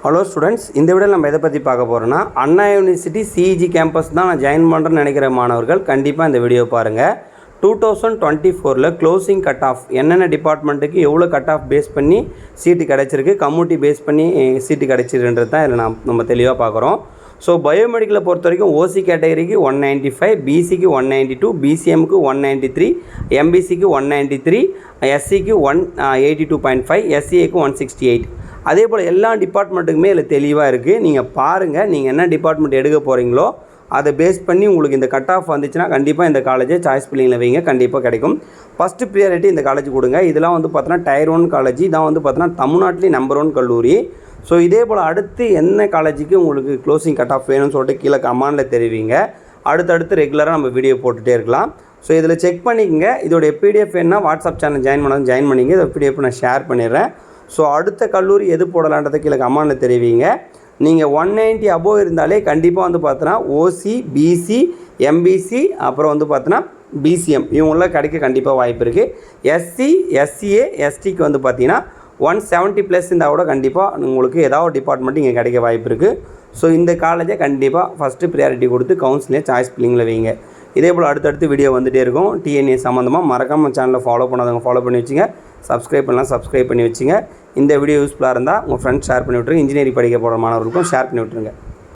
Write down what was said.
Hello students, இந்த வீடியோவில் நம்ம எதை பற்றி பார்க்க போகிறோன்னா, அண்ணா யூனிவர்சிட்டி சிஇஜி கேம்பஸ் தான் நான் ஜாயின் பண்ணுறேன்னு நினைக்கிற மாணவர்கள் கண்டிப்பாக இந்த வீடியோ பாருங்கள். 2024 க்ளோசிங் கட் ஆஃப் என்னென்ன டிபார்ட்மெண்ட்டுக்கு எவ்வளோ கட் ஆஃப் பேஸ் பண்ணி சீட்டு கிடச்சிருக்கு, கம்யூனிட்டி பேஸ் பண்ணி சீட்டு கிடச்சிருன்றது தான் இதில் நம்ம தெளிவாக பார்க்குறோம். ஸோ பயோமெடிக்கலை பொறுத்த வரைக்கும் ஓசி கேட்டகரிக்கு 195, பிசிக்கு 192, பிசிஎம்க்கு 193, எம்பிசிக்கு 193, எஸ்சிக்கு 182.5, எஸ்சிஏக்கு 168. அதே போல் எல்லா டிபார்ட்மெண்ட்டுக்குமே இதில் தெளிவாக இருக்குது. நீங்கள் பாருங்கள், நீங்கள் என்ன டிபார்ட்மெண்ட் எடுக்க போகிறீங்களோ அதை பேஸ் பண்ணி உங்களுக்கு இந்த கட் ஆஃப் வந்துச்சுன்னா கண்டிப்பாக இந்த காலேஜை சாய்ஸ் பில்லிங்கில் வைங்க, கண்டிப்பாக கிடைக்கும். ஃபஸ்ட்டு ப்ரியாரிட்டி இந்த காலேஜ் கொடுங்க. இதெல்லாம் வந்து பார்த்தோன்னா Tier 1 காலேஜ், இதான் வந்து பார்த்தோன்னா தமிழ்நாட்டிலே நம்பர் 1 கல்லூரி. ஸோ இதே போல் அடுத்து என்ன காலேஜுக்கு உங்களுக்கு க்ளோசிங் கட் ஆஃப் வேணும்னு சொல்லிட்டு கீழே கமெண்டில் தெரிவிங்க. அடுத்தடுத்து ரெகுலராக நம்ம வீடியோ போட்டுகிட்டே இருக்கலாம். ஸோ இதில் செக் பண்ணிக்கங்க. இதோடைய பிடிஎஃப் என்ன வாட்ஸ்அப் சேனல் ஜாயின் பண்ணிங்க. இதை பிடிஎஃப் நான் ஷேர் பண்ணிடுறேன். ஸோ அடுத்த கல்லூரி எது போடலான்றதை கீழே கமெண்டில் தெரிவிங்க. நீங்கள் 190 அபோவ் இருந்தாலே கண்டிப்பாக வந்து பார்த்தோன்னா ஓசி, பிசி, எம்பிசி, அப்புறம் வந்து பார்த்தோன்னா பிசிஎம் இவங்களாம் கிடைக்க கண்டிப்பாக வாய்ப்பு இருக்குது. எஸ்சி, எஸ்சிஏ, எஸ்டிக்கு வந்து பார்த்தீங்கன்னா 170+ இருந்தால் கூட கண்டிப்பாக உங்களுக்கு ஏதாவது டிபார்ட்மெண்ட் இங்கே கிடைக்க வாய்ப்பு இருக்குது. ஸோ இந்த காலேஜை கண்டிப்பாக ஃபஸ்ட்டு ப்ரியாரிட்டி கொடுத்து கவுன்சிலிங் சாய்ஸ் பில்லிங்கில் வைங்க. இதே போல் அடுத்தடுத்து வீடியோ வந்துகிட்டே இருக்கும். டிஎன்ஏ சம்மந்தமாக மறக்காமல் சேனலை ஃபாலோ பண்ணாதவங்க ஃபாலோ பண்ணி வச்சுங்க. சப்ஸ்கிரைப் பண்ணலாம், சப்ஸ்கிரைப் பண்ணி வச்சுங்க. இந்த வீடியோ யூஸ்ஃபுல்லாக இருந்தால் உங்கள் ஃப்ரெண்ட்ஸ் ஷேர் பண்ணி விட்ருங்க. இன்ஜினியரிங் படிக்க போகிற மாணவர்களுக்கும் ஷேர் பண்ணி விட்ருங்க.